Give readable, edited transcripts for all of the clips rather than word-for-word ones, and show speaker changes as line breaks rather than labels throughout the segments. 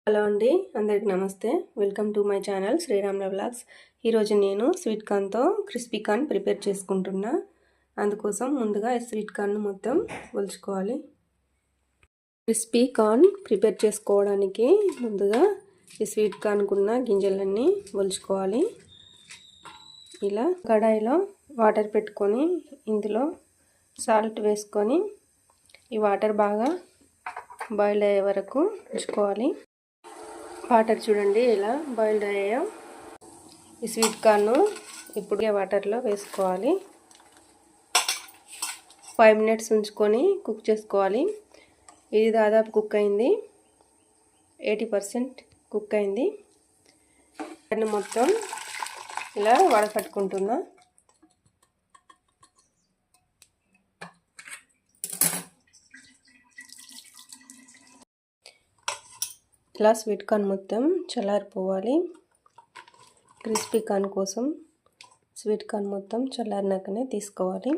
Hello అండి, అందరికి నమస్తే. వెల్కమ్ టు మై ఛానల్ శ్రీరామ్ల వ్లాగ్స్. ఈరోజు నేను స్వీట్ కార్న్తో క్రిస్పీ కార్న్ ప్రిపేర్ చేసుకుంటున్నా. అందుకోసం ముందుగా స్వీట్ కార్న్ మొత్తం ఒలుచుకోవాలి. క్రిస్పీ కార్న్ ప్రిపేర్ చేసుకోవడానికి ముందుగా ఈ స్వీట్ కార్న్కున్న గింజలన్నీ ఒలుచుకోవాలి. ఇలా కడాయిలో వాటర్ పెట్టుకొని ఇందులో సాల్ట్ వేసుకొని ఈ వాటర్ బాగా బాయిల్ అయ్యే వరకు ఉంచుకోవాలి. వాటర్ చూడండి ఇలా బాయిల్డ్ అయ్యాయో. ఈ స్వీట్ కార్న్ ఇప్పుడు వాటర్లో వేసుకోవాలి. 5 minutes ఉంచుకొని కుక్ చేసుకోవాలి. ఇది దాదాపు కుక్ అయింది, 80% కుక్ అయింది. దాన్ని మొత్తం ఇలా వడకట్టుకుంటున్నా. ఇలా స్వీట్ కార్న్ మొత్తం చల్లారిపోవాలి. క్రిస్పీ కార్న్ కోసం స్వీట్ కార్న్ మొత్తం చల్లారినాకనే తీసుకోవాలి.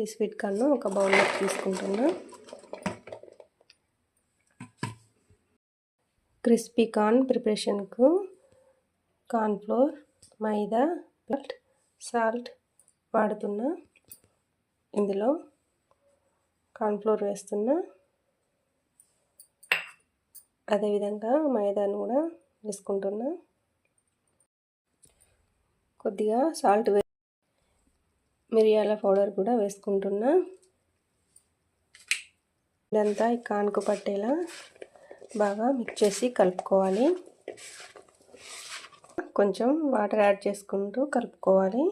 ఈ స్వీట్ కార్న్ ఒక బౌల్లోకి తీసుకుంటున్నా. క్రిస్పీ కార్న్ ప్రిపరేషన్కు కార్న్ ఫ్లోర్, మైదా, సాల్ట్ వాడుతున్నా. ఇందులో కార్న్ ఫ్లోర్ వేస్తున్నా. అదేవిధంగా మైదాను కూడా వేసుకుంటున్నా. కొద్దిగా సాల్ట్ మిరియాల పౌడర్ కూడా వేసుకుంటున్నా. ఇదంతా ఈ కార్న్కు పట్టేలా బాగా మిక్స్ చేసి కలుపుకోవాలి. కొంచెం వాటర్ యాడ్ చేసుకుంటూ కలుపుకోవాలి.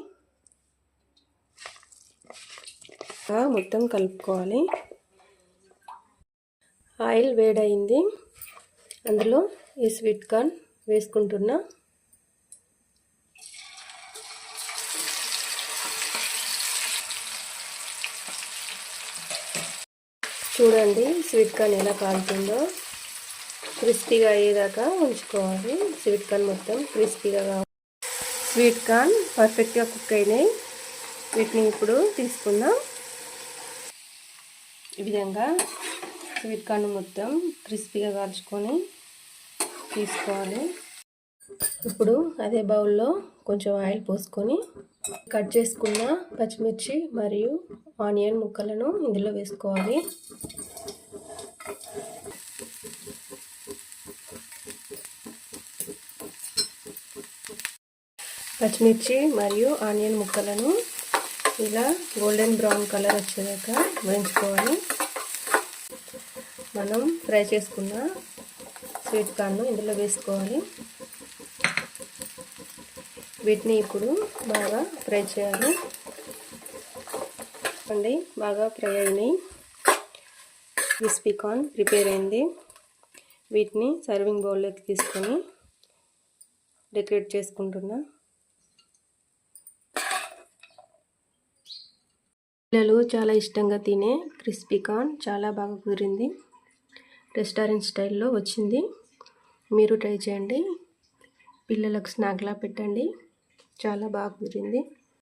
మొత్తం కలుపుకోవాలి. ఆయిల్ వేడయింది, అందులో ఈ స్వీట్ కార్న్ వేసుకుంటున్నా. చూడండి స్వీట్ కార్న్ ఎలా కాలుతుందో. క్రిస్పీగా అయ్యేదాకా ఉంచుకోవాలి. స్వీట్ కార్న్ మొత్తం క్రిస్పీగా కావాలి. స్వీట్ కార్న్ పర్ఫెక్ట్గా కుక్ అయినాయి. వీటిని ఇప్పుడు తీసుకుందాం. ఈ విధంగా స్వీట్ కార్న్ మొత్తం క్రిస్పీగా కాల్చుకొని తీసుకోవాలి. ఇప్పుడు అదే బౌల్లో కొంచెం ఆయిల్ పోసుకొని కట్ చేసుకున్న పచ్చిమిర్చి మరియు ఆనియన్ ముక్కలను ఇందులో వేసుకోవాలి. పచ్చిమిర్చి మరియు ఆనియన్ ముక్కలను ఇలా గోల్డెన్ బ్రౌన్ కలర్ వచ్చేదాకా వేయించుకోవాలి. మనం ఫ్రై చేసుకున్న స్వీట్ కార్న్ ఇందులో వేసుకోవాలి. వీటిని ఇప్పుడు బాగా ఫ్రై చేయాలి. అండి బాగా ఫ్రై అయినాయి. క్రిస్పీ కార్న్ ప్రిపేర్ అయింది. వీటిని సర్వింగ్ బౌల్లోకి తీసుకొని డెకరేట్ చేసుకుంటున్నా. పిల్లలు చాలా ఇష్టంగా తినే క్రిస్పీ కార్న్ చాలా బాగా కుదిరింది. రెస్టారెంట్ స్టైల్లో వచ్చింది. మీరు ట్రై చేయండి. పిల్లలకు స్నాక్లా పెట్టండి. చాలా బాగా కుదిరింది.